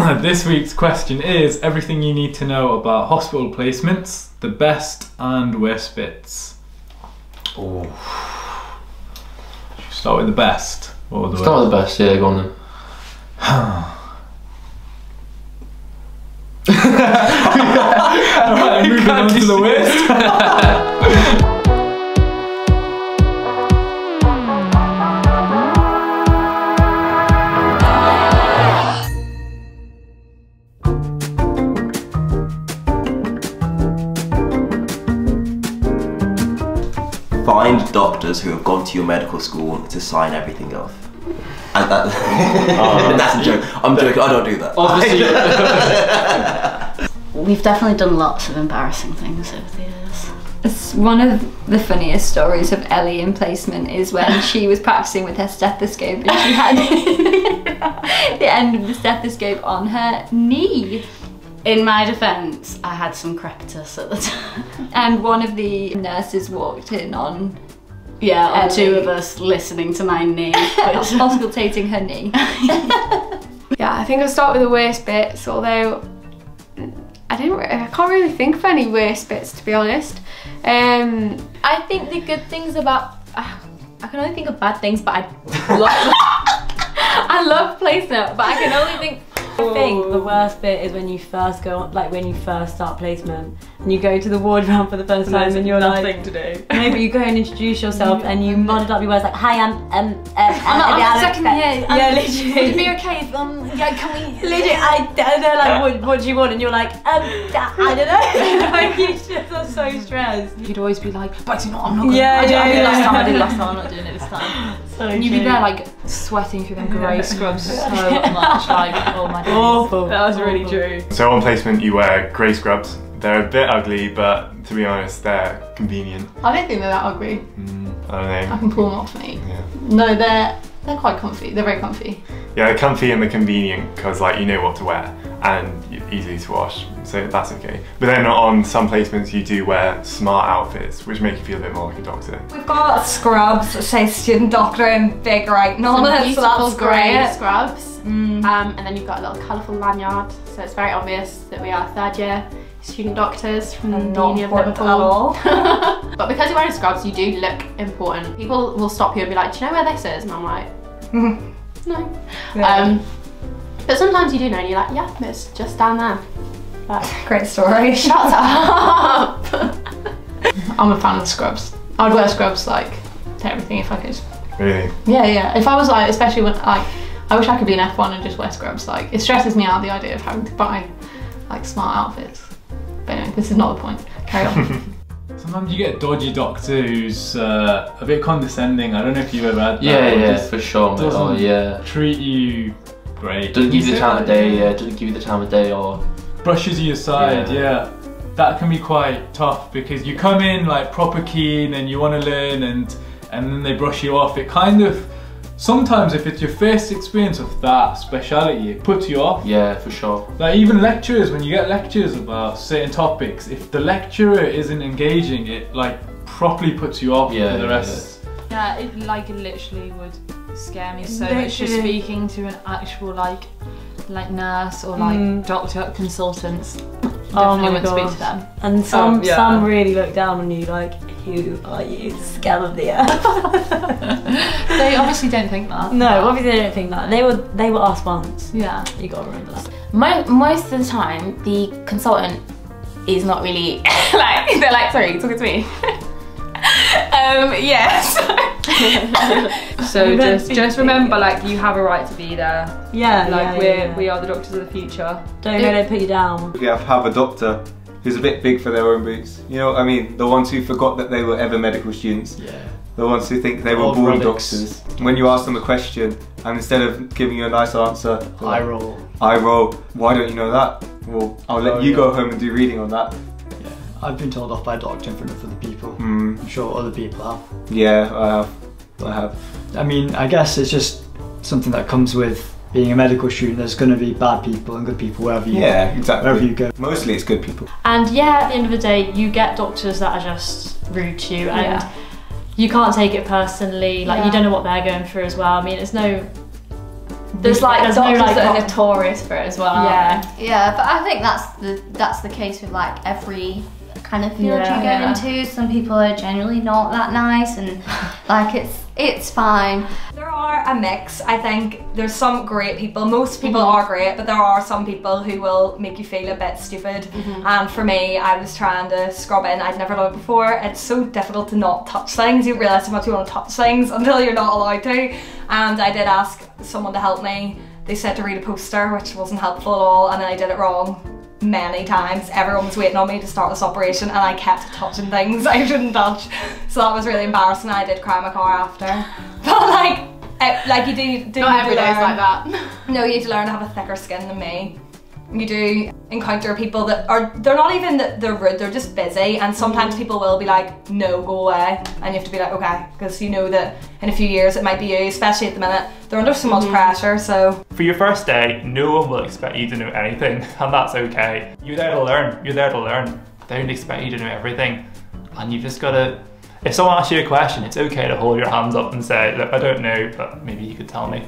This week's question is everything you need to know about hospital placements, the best and worst bits. Oh. Should we start with the best or the Start with the best, yeah, go on then. Alright, moving on to the worst. Find doctors who have gone to your medical school to sign everything off. And that, that's a joke. I'm joking, I don't do that. Obviously. We've definitely done lots of embarrassing things over the years. It's one of the funniest stories of Ellie in placement is when she was practicing with her stethoscope and she had the end of the stethoscope on her knee. In my defence, I had some crepitus at the time. And one of the nurses walked in on on two of us listening to my knee. Auscultating her knee. Yeah, I think I'll start with the worst bits, although I can't really think of any worst bits, to be honest. I think the good things about, I can only think of bad things, but I love, I love placement, but I can only think. I think the worst bit is when you first go, like when you first start placement and you go to the ward round for the first time and you're nothing to do. No, but you go and introduce yourself and you muddle up your words like, hi, I'm I'm second year. Yeah, literally. Would it be okay if, yeah, can we? Literally, I don't know, like, what do you want? And you're like, I don't know. Like, you just are so stressed. You'd always be like, but you know, I'm not gonna, I did last time, I'm not doing it this time. So and you'd be there like sweating through them grey scrubs so much, like, oh my god. Awful. That was really true. So on placement you wear grey scrubs. They're a bit ugly, but to be honest, they're convenient. I don't think they're that ugly. I don't know. I can pull them off me. Yeah. No, they're quite comfy. They're very comfy. Yeah, they're comfy and they're convenient because like you know what to wear and easy to wash, so that's okay. But then on some placements you do wear smart outfits, which make you feel a bit more like a doctor. We've got scrubs that say student doctor in big writing on it, so that's grey great. scrubs. And then you've got a little colourful lanyard, so it's very obvious that we are third year student doctors from the Uni of Liverpool. At all. But because you're wearing scrubs, you do look important. People will stop you and be like, do you know where this is? And I'm like, no. Yeah. But sometimes you do know and you're like, yeah, it's just down there. But great story. Shut up! I'm a fan of scrubs. I would wear scrubs like to everything if I could. Really? Yeah. If I was like, especially when like, I wish I could be an F1 and just wear scrubs. Like, it stresses me out the idea of having to buy like smart outfits. But anyway, this is not the point. Carry on. Sometimes you get a dodgy doctor who's a bit condescending. I don't know if you've ever had that. Yeah, for sure, mate. Doesn't Oh, yeah. treat you great. Doesn't give you the time of day, doesn't give you the time of day or... Brushes you aside, yeah. That can be quite tough because you come in like proper keen and you want to learn and then they brush you off. It kind of, sometimes if it's your first experience of that speciality, it puts you off. Yeah, for sure. Like even lecturers, when you get lectures about certain topics, if the lecturer isn't engaging, it like properly puts you off for the rest. Yeah, it literally would scare me so much just speaking to an actual like nurse or like doctor consultants. Definitely wouldn't speak to them. And some really look down on you like, who are you, scum of the earth? They obviously don't think that. No, obviously they don't think that. They were asked once. Yeah. You gotta remember that. Most of the time, the consultant is not really like, they're like, sorry, talking to me. Yes. So just remember, like, you have a right to be there. Yeah. Like we are the doctors of the future. Don't let it put you down. We have a doctor who's a bit big for their own boots. You know what I mean? The ones who forgot that they were ever medical students. Yeah. The ones who think they were born doctors. When you ask them a question and instead of giving you a nice answer, eye roll. Eye roll. Why don't you know that? Well, I'll let you go home and do reading on that. Yeah, I've been told off by a doctor in front of other people. I'm sure other people have. Yeah, I have. I mean, I guess it's just something that comes with being a medical student. There's going to be bad people and good people wherever you wherever you go. Mostly it's good people. And yeah, at the end of the day, you get doctors that are just rude to you and you can't take it personally. Like you don't know what they're going through as well. I mean, it's no There's like There's doctors no, like, that are notorious for it as well, aren't there? Yeah, but I think that's the case with like every kind of field you go into. Some people are generally not that nice, and like it's fine. There are a mix. I think there's some great people. Most people are great, but there are some people who will make you feel a bit stupid. And for me, I was trying to scrub in. I'd never done it before. It's so difficult to not touch things. You realise how much you want to touch things until you're not allowed to. And I did ask someone to help me. They said to read a poster, which wasn't helpful at all, and then I did it wrong many times. Everyone was waiting on me to start this operation, and I kept touching things I shouldn't touch. So that was really embarrassing. I did cry in my car after. But like you do not every day's like that. No, you need to learn to have a thicker skin than me. You do encounter people that they're not even that they're rude, they're just busy, and sometimes people will be like, no, go away, and you have to be like, okay, because you know that in a few years it might be you, especially at the minute. They're under so much pressure, so. For your first day, no one will expect you to know anything, and that's okay. You're there to learn, you're there to learn. They don't expect you to know everything, and you've just gotta, if someone asks you a question, it's okay to hold your hands up and say, look, I don't know, but maybe you could tell me.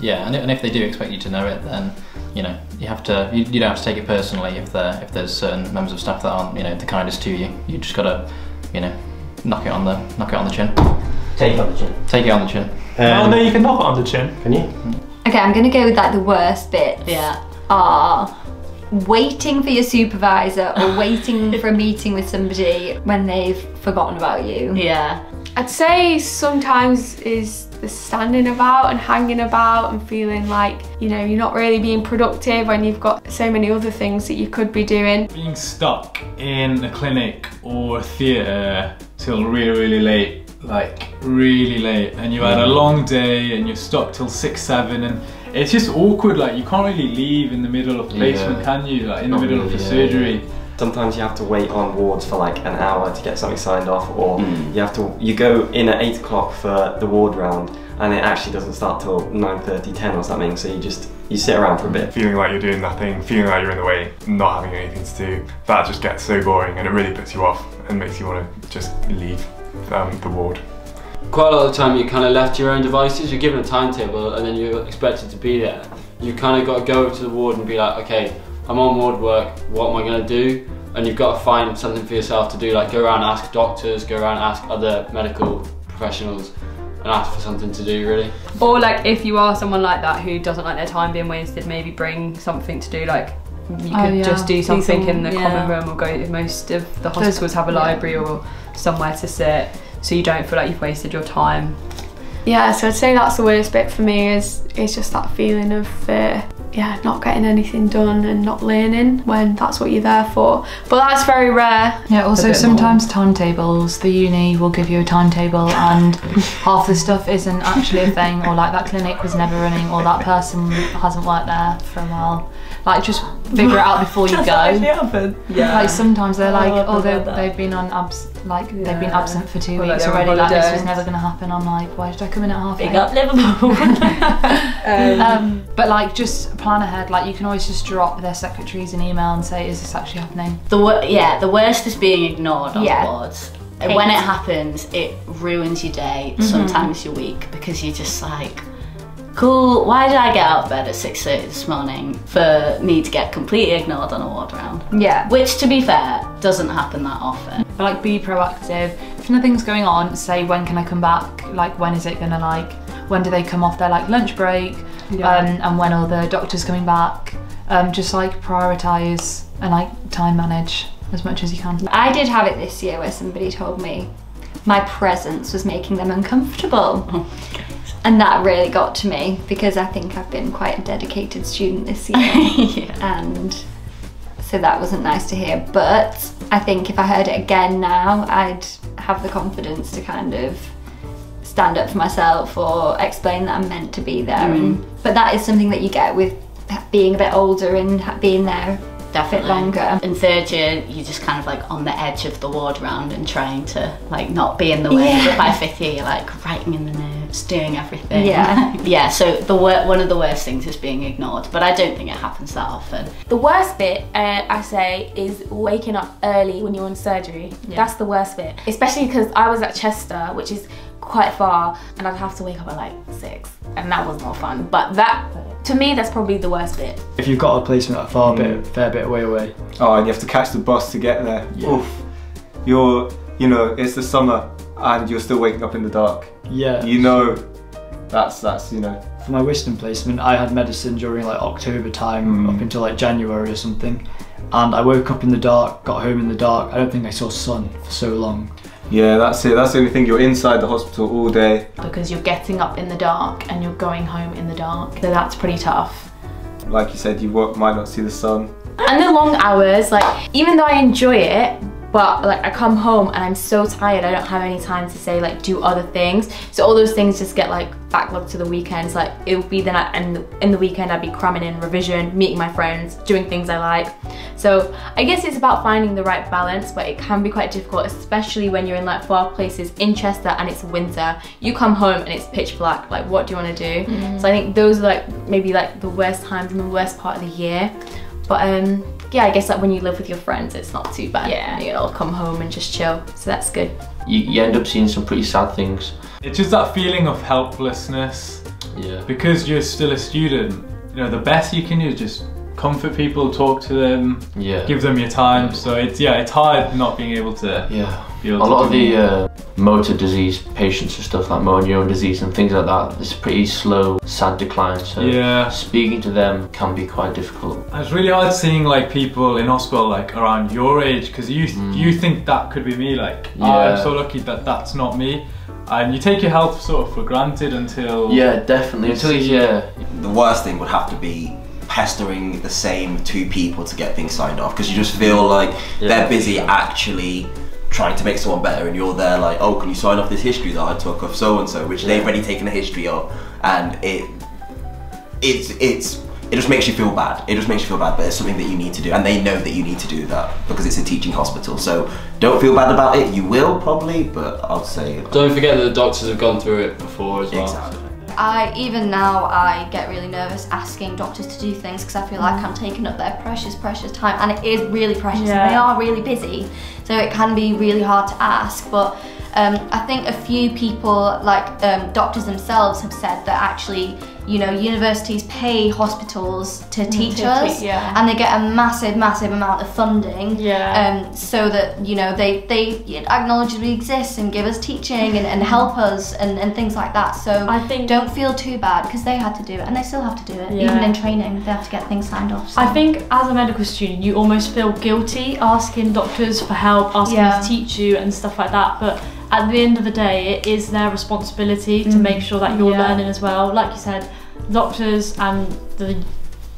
Yeah, and if they do expect you to know it, then you know you have to. You don't have to take it personally if there's certain members of staff that aren't the kindest to you. You just gotta knock it on the chin. Take it on the chin. Take it on the chin. Oh no, you can knock it on the chin. Can you? Okay, I'm gonna go with like the worst bits. Yeah. Are waiting for your supervisor or waiting for a meeting with somebody when they've forgotten about you. Yeah. I'd say sometimes is the standing about and hanging about and feeling like, you're not really being productive when you've got so many other things that you could be doing. Being stuck in a clinic or a theatre till really, really late, like really late, and you've had a long day and you're stuck till 6, 7, and it's just awkward, like you can't really leave in the middle of placement, can you? Like in the middle of the surgery. Sometimes you have to wait on wards for like an hour to get something signed off, or you go in at 8 o'clock for the ward round and it actually doesn't start till 9:30, 10 or something, so you sit around for a bit. Feeling like you're doing nothing, feeling like you're in the way, not having anything to do, that just gets so boring and it really puts you off and makes you want to just leave the ward. Quite a lot of the time you're kind of left to your own devices, you're given a timetable and then you're expected to be there. You kind of got to go to the ward and be like, okay, I'm on ward work, what am I going to do? And you've got to find something for yourself to do, like go around and ask doctors, go around and ask other medical professionals and ask for something to do, really. Or like if you are someone like that who doesn't like their time being wasted, maybe bring something to do, like you could just do something in the common room, or go to most of the hospitals have a library or somewhere to sit, so you don't feel like you've wasted your time. Yeah, so I'd say that's the worst bit for me is just that feeling of not getting anything done and not learning when that's what you're there for. But that's very rare. Yeah, also sometimes timetables, the uni will give you a timetable and half the stuff isn't actually a thing, or like that clinic was never running, or that person hasn't worked there for a while. Like just figure it out before you go. That actually happened. Yeah. Like sometimes they're like, they've been on they've been absent for 2 weeks already. Like this was never going to happen. I'm like, why did I come in at half? Big up Liverpool. But like just plan ahead. Like you can always just drop their secretaries an email and say, is this actually happening? The worst is being ignored on wards. And when it happens, it ruins your day, sometimes your week, because you're just like, cool, why did I get out of bed at 6:30 this morning for me to get completely ignored on a ward round? Yeah. Which, to be fair, doesn't happen that often. But like be proactive. If nothing's going on, say when can I come back? Like when is it gonna when do they come off their lunch break? And when are the doctors coming back? Just like prioritise and time manage as much as you can. I did have it this year where somebody told me my presence was making them uncomfortable. And that really got to me because I think I've been quite a dedicated student this year. And so that wasn't nice to hear. But I think if I heard it again now, I'd have the confidence to kind of stand up for myself or explain that I'm meant to be there. But that is something that you get with being a bit older and being there a bit longer. In third year, you're just kind of on the edge of the ward round and trying to not be in the way. But by fifth year, you're writing in the notes, doing everything. Yeah. So one of the worst things is being ignored, but I don't think it happens that often. The worst bit, I say, is waking up early when you're in surgery. That's the worst bit, especially because I was at Chester, which is quite far, and I'd have to wake up at like 6, and that was not fun. But that, to me, that's probably the worst bit. If you've got a placement a fair bit away. Oh, and you have to catch the bus to get there. Yeah. Oof. It's the summer and you're still waking up in the dark. Yeah. That's you know. For my Wisdom placement, I had medicine during like October time up until like January or something, and I woke up in the dark, got home in the dark. I don't think I saw sun for so long. Yeah, that's it. That's the only thing. You're inside the hospital all day. Because you're getting up in the dark and you're going home in the dark. So that's pretty tough. Like you said, you might not see the sun. And the long hours, like, even though I enjoy it, but like I come home and I'm so tired, I don't have any time to say like do other things. So all those things just get like backlogged to the weekends. Like it would be in the weekend I'd be cramming in revision, meeting my friends, doing things I like. So I guess it's about finding the right balance, but it can be quite difficult, especially when you're in like far places in Chester and it's winter. You come home and it's pitch black. Like what do you want to do? So I think those are like maybe like the worst times and the worst part of the year. But yeah, I guess like when you live with your friends, it's not too bad. Yeah, you know, come home and just chill. So that's good. You end up seeing some pretty sad things. It's just that feeling of helplessness. Yeah. Because you're still a student. You know, the best you can do is just comfort people, talk to them, give them your time. So it's hard not being able to. Be able a lot of the motor disease patients and stuff like motor neuron disease and things like that, it's pretty slow, sad decline. So speaking to them can be quite difficult. It's really hard seeing like people in hospital like around your age, because you think that could be me. Like, I'm so lucky that that's not me. And you take your health sort of for granted until... Yeah, definitely. Until The worst thing would have to be pestering the same 2 people to get things signed off, because you just feel like they're busy actually trying to make someone better, and you're there like, oh, can you sign off this history that I took of so and so, which they've already taken a history of, and it just makes you feel bad. It just makes you feel bad, but it's something that you need to do, and they know that you need to do that because it's a teaching hospital. So don't feel bad about it. You will probably, but I'll say don't forget that the doctors have gone through it before as well. Exactly. Even now I get really nervous asking doctors to do things because I feel like I'm taking up their precious time, and it is really precious and they are really busy, so it can be really hard to ask. But I think a few people, like doctors themselves, have said that actually, you know, universities pay hospitals to teach us, and they get a massive amount of funding, so that, you know, they acknowledge that we exist and give us teaching and help us and things like that. So I think don't feel too bad, because they had to do it and they still have to do it. Even in training, they have to get things signed off. So. I think as a medical student, you almost feel guilty asking doctors for help, asking them to teach you and stuff like that. But at the end of the day, it is their responsibility to make sure that you're learning as well. Like you said, doctors and the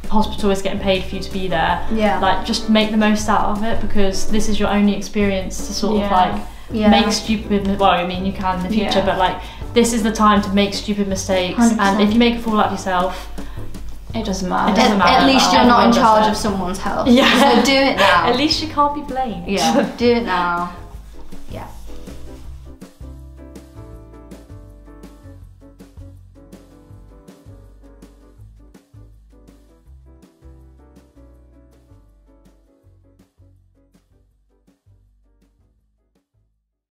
hospital is getting paid for you to be there. Like, just make the most out of it, because this is your only experience to sort of like make stupid, well, I mean, you can in the future, but like, this is the time to make stupid mistakes. 100%. And if you make a fool out of yourself, it doesn't matter. At least you're not in charge of someone's health. So do it now. At least you can't be blamed. Do it now.